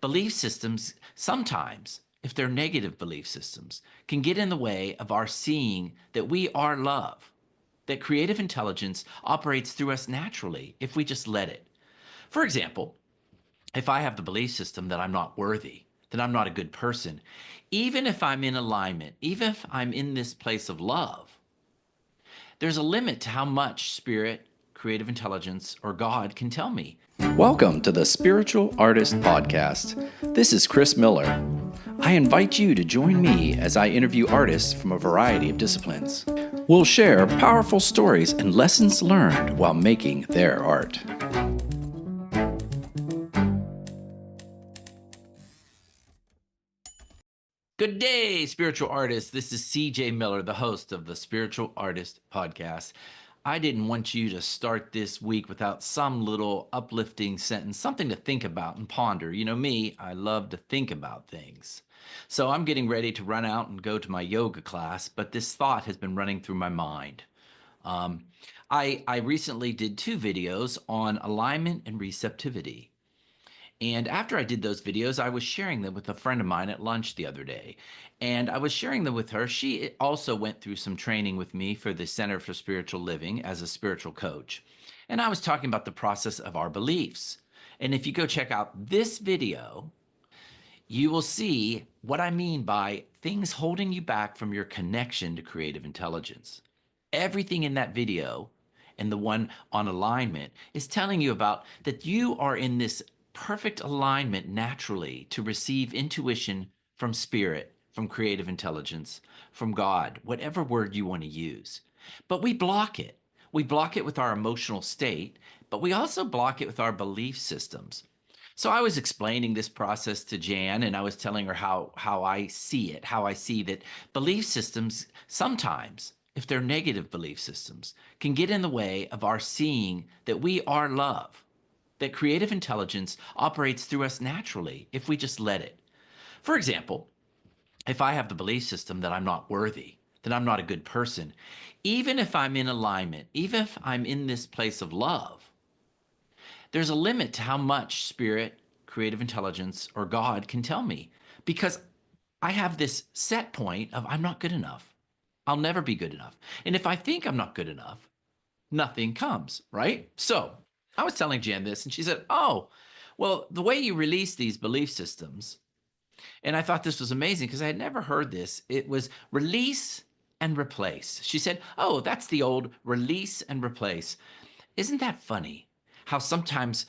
Belief systems, sometimes, if they're negative belief systems, can get in the way of our seeing that we are love, that creative intelligence operates through us naturally if we just let it. For example, if I have the belief system that I'm not worthy, that I'm not a good person, even if I'm in alignment, even if I'm in this place of love, there's a limit to how much spirit, creative intelligence, or God can tell me. Welcome to the Spiritual Artist Podcast. This is Chris Miller. I invite you to join me as I interview artists from a variety of disciplines. We'll share powerful stories and lessons learned while making their art. Good day, spiritual artists. This is CJMiller, the host of the Spiritual Artist Podcast. I didn't want you to start this week without some little uplifting sentence, something to think about and ponder. You know me, I love to think about things. So I'm getting ready to run out and go to my yoga class, but this thought has been running through my mind. Um, I recently did 2 videos on alignment and receptivity. And after I did those videos, I was sharing them with a friend of mine at lunch the other day. And I was sharing them with her. She also went through some training with me for the Center for Spiritual Living as a spiritual coach. And I was talking about the process of our beliefs. And if you go check out this video, you will see what I mean by things holding you back from your connection to creative intelligence. Everything in that video and the one on alignment is telling you about that you are in this perfect alignment naturally to receive intuition from spirit, from creative intelligence, from God, whatever word you want to use. But we block it. We block it with our emotional state, but we also block it with our belief systems. So I was explaining this process to Jan, and I was telling her how I see it, how I see that belief systems sometimes, if they're negative belief systems, can get in the way of our seeing that we are love, that creative intelligence operates through us naturally if we just let it. For example, if I have the belief system that I'm not worthy, that I'm not a good person, even if I'm in alignment, even if I'm in this place of love, there's a limit to how much spirit, creative intelligence, or God can tell me because I have this set point of I'm not good enough. I'll never be good enough. And if I think I'm not good enough, nothing comes, right? So I was telling Jan this, and she said, "Oh, well, the way you release these belief systems," and I thought this was amazing because I had never heard this. It was release and replace. She said, "Oh, that's the old release and replace." Isn't that funny? How sometimes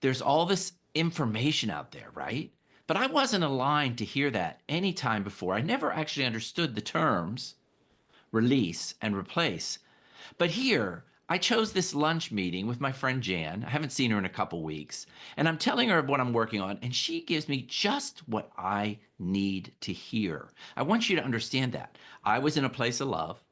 there's all this information out there, right? But I wasn't aligned to hear that any time before. I never actually understood the terms release and replace. But here, I chose this lunch meeting with my friend Jan. I haven't seen her in a couple weeks. And I'm telling her what I'm working on, and she gives me just what I need to hear. I want you to understand that. I was in a place of love.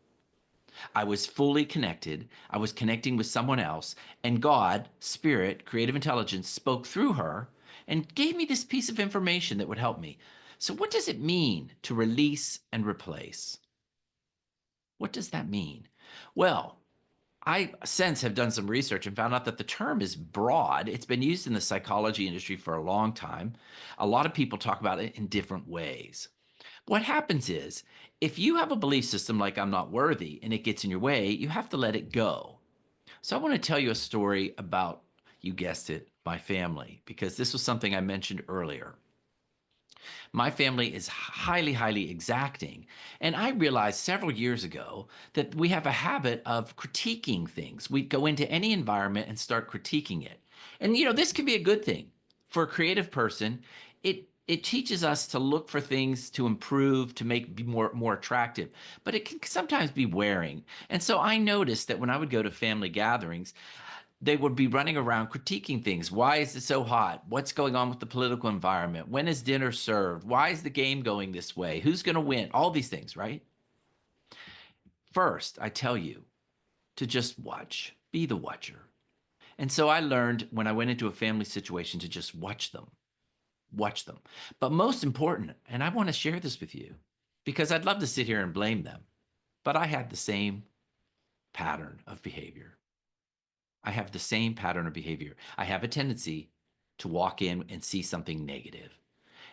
I was fully connected. I was connecting with someone else. And God, Spirit, Creative Intelligence, spoke through her and gave me this piece of information that would help me. So, what does it mean to release and replace? What does that mean? Well, I since have done some research and found out that the term is broad. It's been used in the psychology industry for a long time. A lot of people talk about it in different ways. What happens is, if you have a belief system like I'm not worthy and it gets in your way, you have to let it go. So I want to tell you a story about, you guessed it, my family, because this was something I mentioned earlier. My family is highly, highly exacting. And I realized several years ago that we have a habit of critiquing things. We go into any environment and start critiquing it. And this can be a good thing. For a creative person, it teaches us to look for things to improve, to make be more attractive. But it can sometimes be wearing. And so I noticed that when I would go to family gatherings, they would be running around critiquing things. Why is it so hot? What's going on with the political environment? When is dinner served? Why is the game going this way? Who's going to win? All these things, right? First, I tell you to just watch, be the watcher. And so I learned when I went into a family situation to just watch them, watch them. But most important, and I want to share this with you because I'd love to sit here and blame them, but I had the same pattern of behavior. I have the same pattern of behavior. I have a tendency to walk in and see something negative.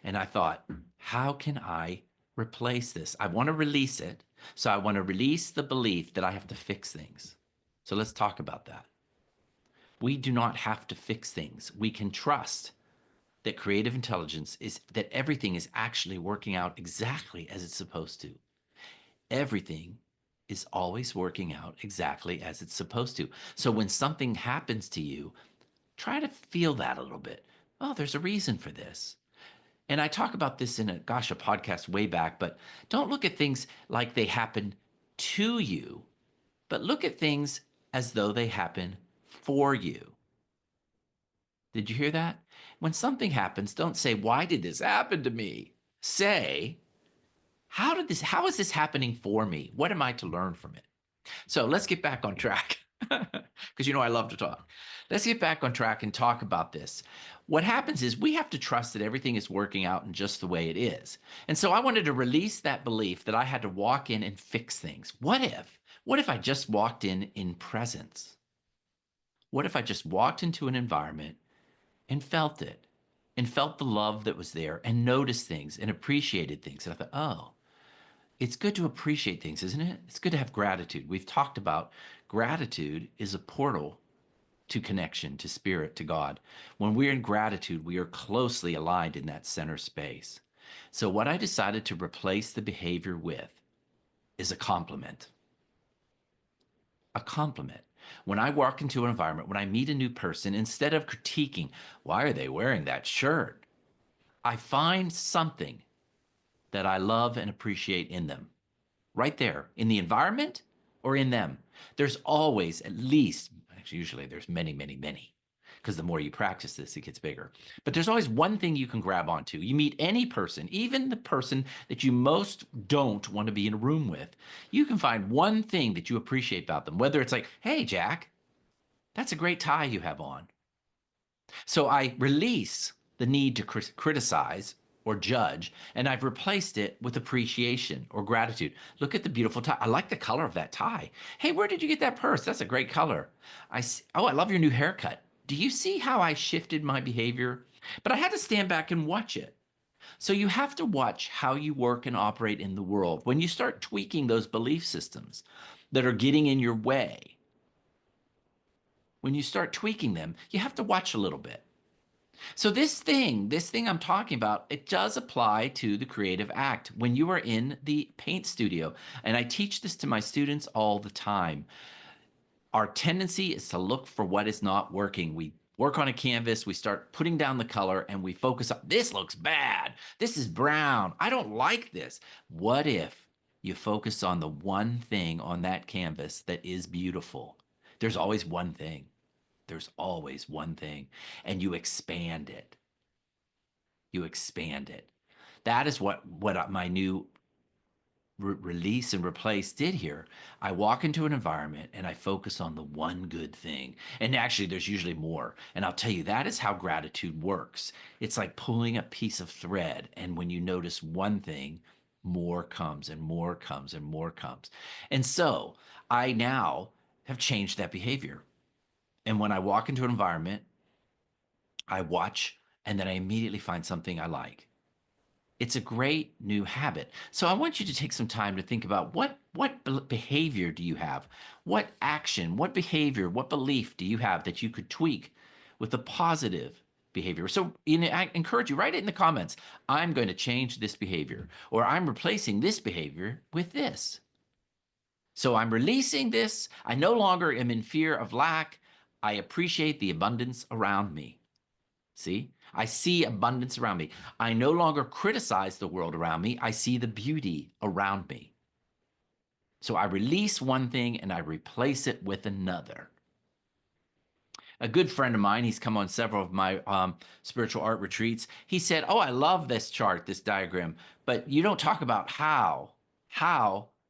And I thought, how can I replace this? I want to release it. So I want to release the belief that I have to fix things. So let's talk about that. We do not have to fix things. We can trust that creative intelligence is that everything is actually working out exactly as it's supposed to. Everything is always working out exactly as it's supposed to. So when something happens to you, try to feel that a little bit. Oh, there's a reason for this. And I talk about this in a podcast way back, but don't look at things like they happen to you, but look at things as though they happen for you. Did you hear that? When something happens, don't say, why did this happen to me? Say, how is this happening for me? What am I to learn from it? So let's get back on track because I love to talk. Let's get back on track and talk about this. What happens is we have to trust that everything is working out in just the way it is. And so I wanted to release that belief that I had to walk in and fix things. What if I just walked in presence? What if I just walked into an environment and felt it and felt the love that was there and noticed things and appreciated things? And I thought, oh, it's good to appreciate things, isn't it? It's good to have gratitude. We've talked about gratitude is a portal to connection, to spirit, to God. When we're in gratitude, we are closely aligned in that center space. So what I decided to replace the behavior with is a compliment. A compliment. When I walk into an environment, when I meet a new person, instead of critiquing, why are they wearing that shirt? I find something that I love and appreciate in them. Right there, in the environment or in them. There's always at least, actually, usually there's many, many, many, because the more you practice this, it gets bigger. But there's always one thing you can grab onto. You meet any person, even the person that you most don't want to be in a room with, you can find one thing that you appreciate about them, whether it's like, hey, Jack, that's a great tie you have on. So I release the need to criticize or judge, and I've replaced it with appreciation or gratitude. Look at the beautiful tie. I like the color of that tie. Hey, where did you get that purse? That's a great color. I love your new haircut. Do you see how I shifted my behavior? But I had to stand back and watch it. So you have to watch how you work and operate in the world. When you start tweaking those belief systems that are getting in your way, when you start tweaking them, you have to watch a little bit. So this thing I'm talking about, it does apply to the creative act. When you are in the paint studio, and I teach this to my students all the time, our tendency is to look for what is not working. We work on a canvas, we start putting down the color, and we focus on, this looks bad. This is brown. I don't like this. What if you focus on the one thing on that canvas that is beautiful? There's always one thing. There's always one thing, and you expand it. You expand it. That is what my new release and replace did here. I walk into an environment and I focus on the one good thing. And actually, there's usually more. And I'll tell you, that is how gratitude works. It's like pulling a piece of thread. And when you notice one thing, more comes and more comes and more comes. And so I now have changed that behavior. And when I walk into an environment, I watch and then I immediately find something I like. It's a great new habit. So I want you to take some time to think about what behavior do you have? What action, what behavior, what belief do you have that you could tweak with a positive behavior? So I encourage you, write it in the comments. I'm going to change this behavior, or I'm replacing this behavior with this. So I'm releasing this. I no longer am in fear of lack. I appreciate the abundance around me. See, I see abundance around me. I no longer criticize the world around me. I see the beauty around me. So I release one thing and I replace it with another. A good friend of mine, he's come on several of my spiritual art retreats. He said, oh, I love this chart, this diagram, but you don't talk about how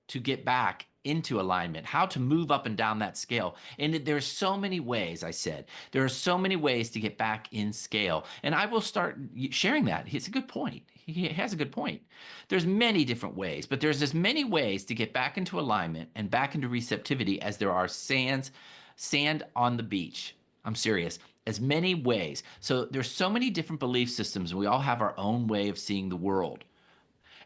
to get back into alignment, how to move up and down that scale. And there's so many ways, I said, there are so many ways to get back in scale. And I will start sharing that. It's a good point. He has a good point. There's many different ways, but there's as many ways to get back into alignment and back into receptivity as there are sand on the beach. I'm serious. as many ways. So there's so many different belief systems, and we all have our own way of seeing the world.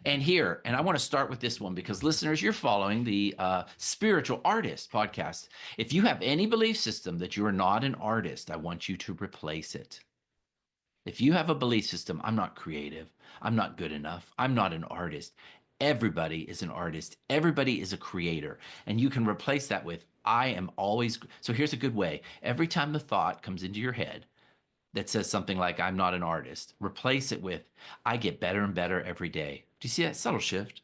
And I want to start with this one because listeners, you're following the Spiritual Artist podcast. If you have any belief system that you are not an artist, I want you to replace it. If you have a belief system, I'm not creative, I'm not good enough, I'm not an artist. Everybody is an artist. Everybody is a creator. And you can replace that with, I am always. So here's a good way. Every time the thought comes into your head that says something like, I'm not an artist, replace it with, I get better and better every day. Do you see that subtle shift?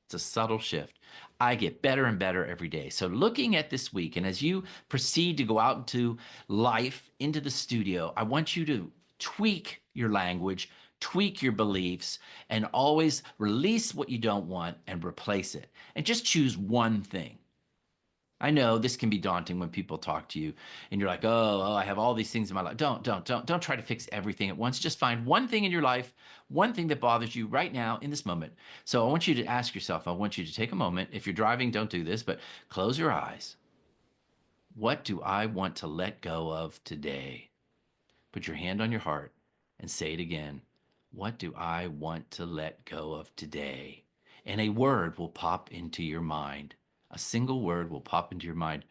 It's a subtle shift. I get better and better every day. So, looking at this week, and as you proceed to go out into life, into the studio, I want you to tweak your language, tweak your beliefs, and always release what you don't want and replace it. And just choose one thing. I know this can be daunting when people talk to you and you're like, oh, I have all these things in my life. Don't try to fix everything at once. Just find one thing in your life, one thing that bothers you right now in this moment. So I want you to ask yourself, I want you to take a moment. If you're driving, don't do this, but close your eyes. What do I want to let go of today? Put your hand on your heart and say it again. What do I want to let go of today? And a word will pop into your mind. A single word will pop into your mind.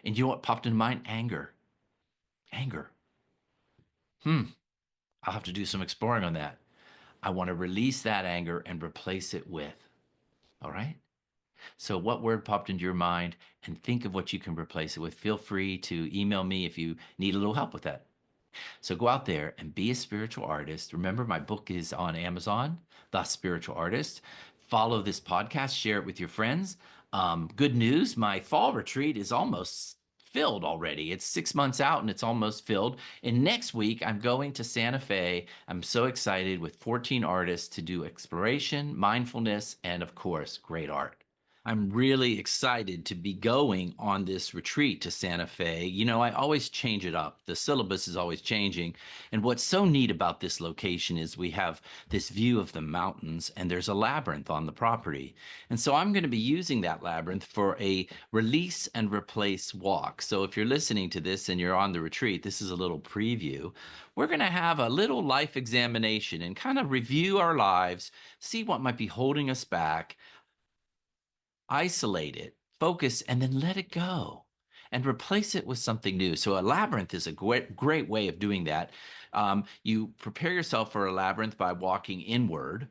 And you know what popped into mind? Anger. Anger. I'll have to do some exploring on that. I want to release that anger and replace it with. All right? So, what word popped into your mind? And think of what you can replace it with. Feel free to email me if you need a little help with that. So go out there and be a spiritual artist. Remember, my book is on Amazon, The Spiritual Artist. Follow this podcast, share it with your friends. Good news, my fall retreat is almost filled already. It's 6 months out and it's almost filled. And next week, I'm going to Santa Fe. I'm so excited with 14 artists to do exploration, mindfulness, and of course, great art. I'm really excited to be going on this retreat to Santa Fe. You know, I always change it up. The syllabus is always changing. And what's so neat about this location is we have this view of the mountains and there's a labyrinth on the property. And so I'm going to be using that labyrinth for a release and replace walk. So if you're listening to this and you're on the retreat, this is a little preview. We're going to have a little life examination and kind of review our lives, see what might be holding us back, isolate it, focus, and then let it go and replace it with something new. So a labyrinth is a great way of doing that. You prepare yourself for a labyrinth by walking inward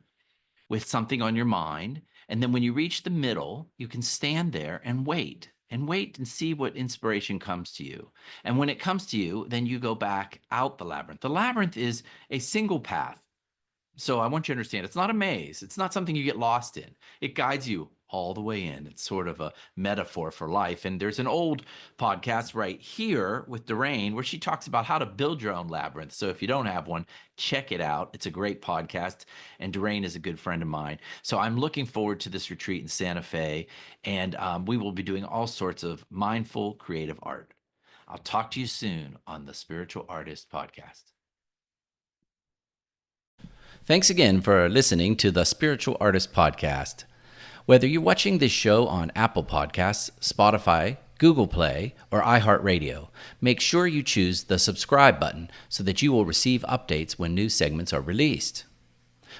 with something on your mind. And then when you reach the middle, you can stand there and wait and see what inspiration comes to you. And when it comes to you, then you go back out the labyrinth. The labyrinth is a single path. So I want you to understand, it's not a maze. It's not something you get lost in. It guides you all the way in. It's sort of a metaphor for life. And there's an old podcast right here with Doreen where she talks about how to build your own labyrinth. So if you don't have one, check it out. It's a great podcast. And Doreen is a good friend of mine. So I'm looking forward to this retreat in Santa Fe. And we will be doing all sorts of mindful, creative art. I'll talk to you soon on the Spiritual Artist podcast. Thanks again for listening to the Spiritual Artist Podcast. Whether you're watching this show on Apple Podcasts, Spotify, Google Play, or iHeartRadio, make sure you choose the subscribe button so that you will receive updates when new segments are released.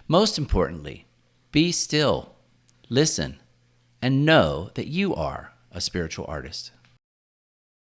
Most importantly, be still, listen, and know that you are a spiritual artist.